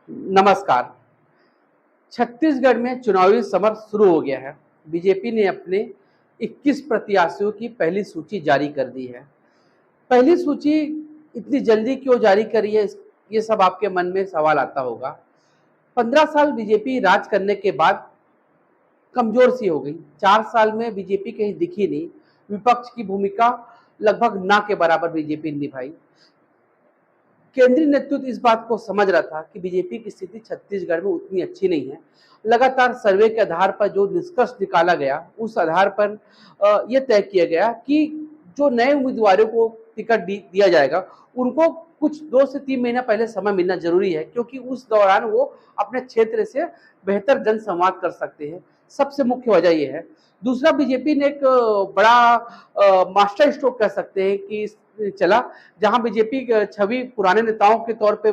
नमस्कार। छत्तीसगढ़ में चुनावी समर शुरू हो गया है। बीजेपी ने अपने 21 प्रत्याशियों की पहली सूची जारी कर दी है। पहली सूची इतनी जल्दी क्यों जारी करी है, ये सब आपके मन में सवाल आता होगा। 15 साल बीजेपी राज करने के बाद कमजोर सी हो गई। 4 साल में बीजेपी कहीं दिखी नहीं। विपक्ष की भूमिका लगभग ना के बराबर बीजेपी ने निभाई। केंद्रीय नेतृत्व इस बात को समझ रहा था कि बीजेपी की स्थिति छत्तीसगढ़ में उतनी अच्छी नहीं है। लगातार सर्वे के आधार पर जो निष्कर्ष निकाला गया, उस आधार पर यह तय किया गया कि जो नए उम्मीदवारों को टिकट दिया जाएगा, उनको कुछ 2 से 3 महीना पहले समय मिलना जरूरी है, क्योंकि उस दौरान वो अपने क्षेत्र से बेहतर जनसंवाद कर सकते हैं। सबसे मुख्य वजह यह है। दूसरा, बीजेपी ने एक बड़ा मास्टर स्ट्रोक कह सकते हैं कि चला, जहां बीजेपी छवि पुराने नेताओं के तौर पे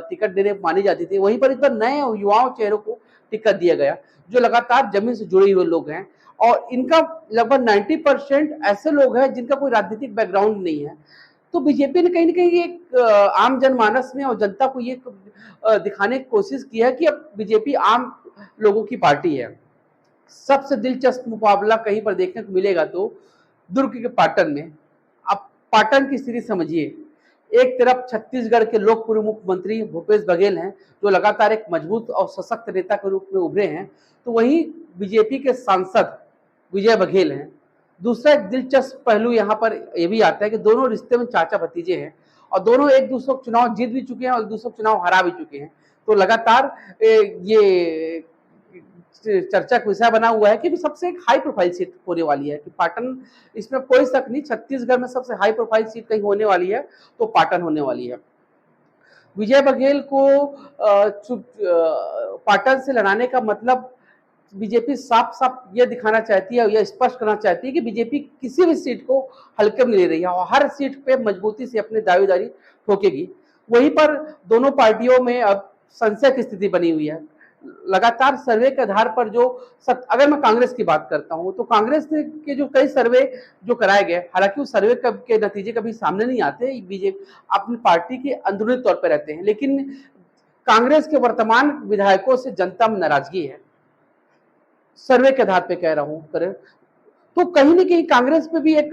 टिकट देने मानी जाती थी, वहीं पर इस बार नए युवाओं चेहरों को टिकट दिया गया, जो लगातार जमीन से जुड़े हुए लोग हैं। और इनका लगभग 90% ऐसे लोग हैं जिनका कोई राजनीतिक बैकग्राउंड नहीं है। तो बीजेपी ने कहीं ना कहीं एक आम जनमानस में और जनता को ये दिखाने की कोशिश की है कि अब बीजेपी आम लोगों की पार्टी है। सबसे दिलचस्प मुकाबला कहीं पर देखने को मिलेगा तो दुर्ग के पाटन में। अब पाटन की स्थिति समझिए। एक तरफ छत्तीसगढ़ के लोकप्रिय मुख्यमंत्री भूपेश बघेल हैं, जो लगातार एक मजबूत और सशक्त नेता के रूप में उभरे हैं, तो वहीं बीजेपी के सांसद विजय बघेल हैं। दूसरा एक दिलचस्प पहलू यहाँ पर यह भी आता है कि दोनों रिश्ते में चाचा भतीजे हैं, और दोनों एक दूसरे को चुनाव जीत भी चुके हैं और एक दूसरे को चुनाव हरा भी चुके हैं। तो लगातार ये चर्चा का विषय बना हुआ है कि सबसे एक हाई प्रोफाइल सीट होने वाली है कि पाटन। इसमें कोई शक नहीं, छत्तीसगढ़ में सबसे हाई प्रोफाइल सीट कहीं होने वाली है तो पाटन होने वाली है। विजय बघेल को पाटन से लड़ाने का मतलब बीजेपी साफ साफ यह दिखाना चाहती है, यह स्पष्ट करना चाहती है कि बीजेपी किसी भी सीट को हल्के में ले रही है और हर सीट पे मजबूती से अपनी दावेदारी ठोकेगी। वहीं पर दोनों पार्टियों में अब संशय की स्थिति बनी हुई है। लगातार सर्वे के आधार पर अगर मैं कांग्रेस की बात करता हूं, तो कांग्रेस के जो कई सर्वे जो कराए गए, हालांकि उस सर्वे के नतीजे कभी सामने नहीं आते, बीजेपी अपनी पार्टी के अंदरूनी तौर पर रहते हैं, लेकिन कांग्रेस के वर्तमान विधायकों से जनता में नाराजगी है। सर्वे के आधार पर कह रहा हूं करें तो कहीं न कहीं कांग्रेस पे भी एक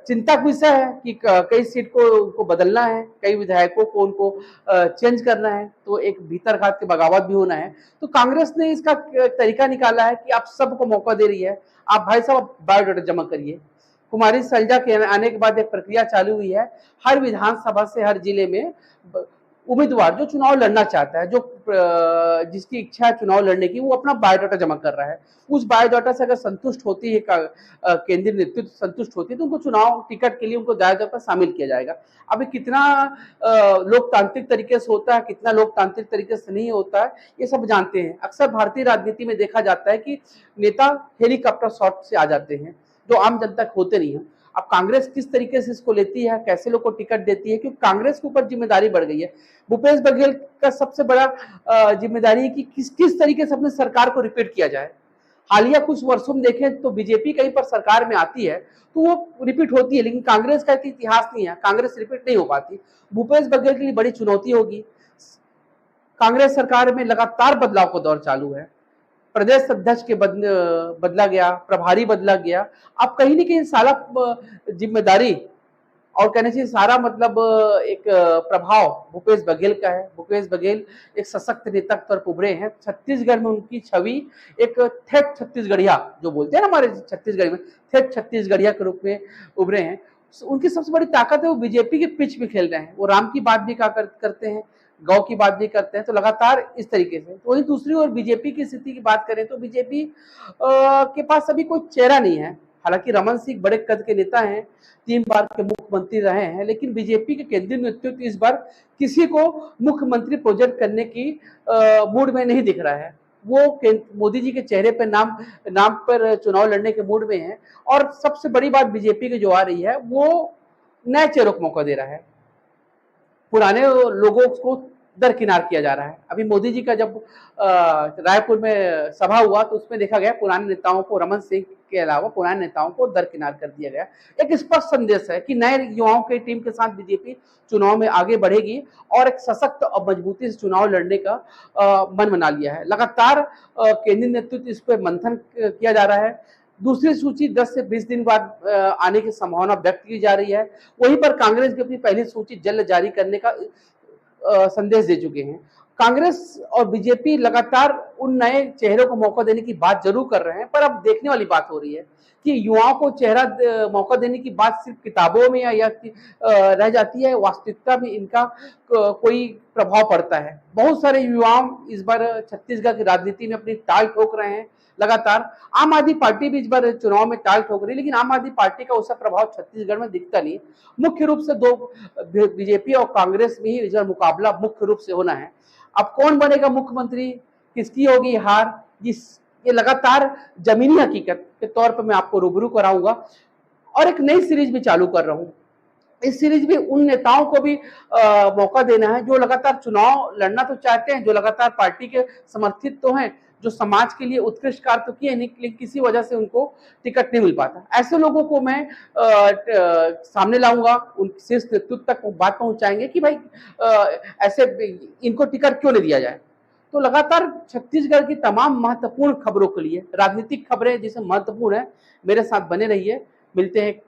चिंता का विषय है कि कई सीट को बदलना है, कई विधायकों को उनको चेंज करना है, तो एक भीतरघात की बगावत भी होना है। तो कांग्रेस ने इसका तरीका निकाला है कि आप सबको मौका दे रही है, आप भाई साहब बायोडाटा जमा करिए। कुमारी सैलजा के आने के बाद एक प्रक्रिया चालू हुई है। हर विधानसभा से हर जिले में उम्मीदवार जो चुनाव लड़ना चाहता है, जो जिसकी इच्छा है चुनाव लड़ने की, वो अपना बायोडाटा जमा कर रहा है। उस बायोडाटा से अगर संतुष्ट होती है केंद्रीय नेतृत्व संतुष्ट होती है, तो उनको चुनाव टिकट के लिए उनको बायोडाटा पर शामिल किया जाएगा। अभी कितना लोकतांत्रिक तरीके से होता है, कितना लोकतांत्रिक तरीके से नहीं होता है, ये सब जानते हैं। अक्सर भारतीय राजनीति में देखा जाता है कि नेता हेलीकॉप्टर शॉट से आ जाते हैं, जो आम जनता होते नहीं है। अब कांग्रेस किस तरीके से इसको लेती है, कैसे लोग को टिकट देती है, क्योंकि कांग्रेस के ऊपर जिम्मेदारी बढ़ गई है। भूपेश बघेल का सबसे बड़ा जिम्मेदारी है कि किस तरीके से अपने सरकार को रिपीट किया जाए। हालिया कुछ वर्षों में देखें तो बीजेपी कहीं पर सरकार में आती है तो वो रिपीट होती है, लेकिन कांग्रेस का इतिहास नहीं है, कांग्रेस रिपीट नहीं हो पाती। भूपेश बघेल के लिए बड़ी चुनौती होगी। कांग्रेस सरकार में लगातार बदलाव का दौर चालू है। प्रदेश अध्यक्ष के बदला गया, प्रभारी बदला गया। अब कहीं न कहीं सारा जिम्मेदारी और कहने से सारा मतलब एक प्रभाव भूपेश बघेल का है। भूपेश बघेल एक सशक्त नेता के तौर पर उभरे हैं। छत्तीसगढ़ में उनकी छवि एक ठेठ छत्तीसगढ़िया, जो बोलते हैं ना हमारे छत्तीसगढ़ में, ठेठ छत्तीसगढ़िया के रूप में उभरे हैं। उनकी सबसे बड़ी ताकत है वो बीजेपी के पिच में खेल रहे हैं। वो राम की बात भी करते हैं, गांव की बात भी करते हैं, तो लगातार इस तरीके से। तो वही दूसरी ओर बीजेपी की स्थिति की बात करें तो बीजेपी के पास अभी कोई चेहरा नहीं है। हालांकि रमन सिंह बड़े कद के नेता हैं, 3 बार के मुख्यमंत्री रहे हैं, लेकिन बीजेपी के केंद्रीय नेतृत्व इस बार किसी को मुख्यमंत्री प्रोजेक्ट करने की मूड में नहीं दिख रहा है। वो मोदी जी के चेहरे पर नाम पर चुनाव लड़ने के मूड में है। और सबसे बड़ी बात बीजेपी की जो आ रही है, वो नए चेहरों को मौका दे रहा है। पुराने लोगों को दरकिनार किया जा रहा है। अभी मोदी जी का जब रायपुर में सभा हुआ तो उसमें देखा गया पुराने नेताओं को, रमन सिंह के अलावा पुराने नेताओं को दरकिनार कर दिया गया। एक स्पष्ट संदेश है कि नए युवाओं की टीम के साथ बीजेपी चुनाव में आगे बढ़ेगी और एक सशक्त और मजबूती से चुनाव लड़ने का मन बना लिया है। लगातार केंद्रीय नेतृत्व इस पर मंथन किया जा रहा है। दूसरी सूची 10 से 20 दिन बाद आने की संभावना व्यक्त की जा रही है। वहीं पर कांग्रेस की अपनी पहली सूची जल्द जारी करने का संदेश दे चुके हैं। कांग्रेस और बीजेपी लगातार उन नए चेहरों को मौका देने की बात जरूर कर रहे हैं, पर अब देखने वाली बात हो रही है कि युवाओं को चेहरा मौका देने की बात सिर्फ किताबों में या रह जाती है, वास्तविकता में इनका कोई प्रभाव पड़ता है। बहुत सारे युवाओं इस बार छत्तीसगढ़ की राजनीति में अपनी टाल ठोक रहे हैं लगातार। आम आदमी पार्टी भी इस बार चुनाव में टाल ठोक रही है, लेकिन आम आदमी पार्टी का उसका प्रभाव छत्तीसगढ़ में दिखता नहीं। मुख्य रूप से दो बीजेपी और कांग्रेस में ही इस बार मुकाबला मुख्य रूप से होना है। अब कौन बनेगा मुख्यमंत्री, किसकी होगी हार, ये लगातार जमीनी हकीकत के तौर पर मैं आपको रूबरू कराऊंगा। और एक नई सीरीज भी चालू कर रहा हूं। इस सीरीज में उन नेताओं को भी मौका देना है जो लगातार चुनाव लड़ना तो चाहते हैं, जो लगातार पार्टी के समर्थित तो हैं, जो समाज के लिए उत्कृष्ट कार्य तो किए, लेकिन किसी वजह से उनको टिकट नहीं मिल पाता। ऐसे लोगों को मैं सामने लाऊंगा, उन शीर्ष नेतृत्व तक बात पहुंचाएंगे कि भाई ऐसे इनको टिकट क्यों नहीं दिया जाए। तो लगातार छत्तीसगढ़ की तमाम महत्वपूर्ण खबरों के लिए, राजनीतिक खबरें जिसे महत्वपूर्ण है, मेरे साथ बने रहिए। मिलते हैं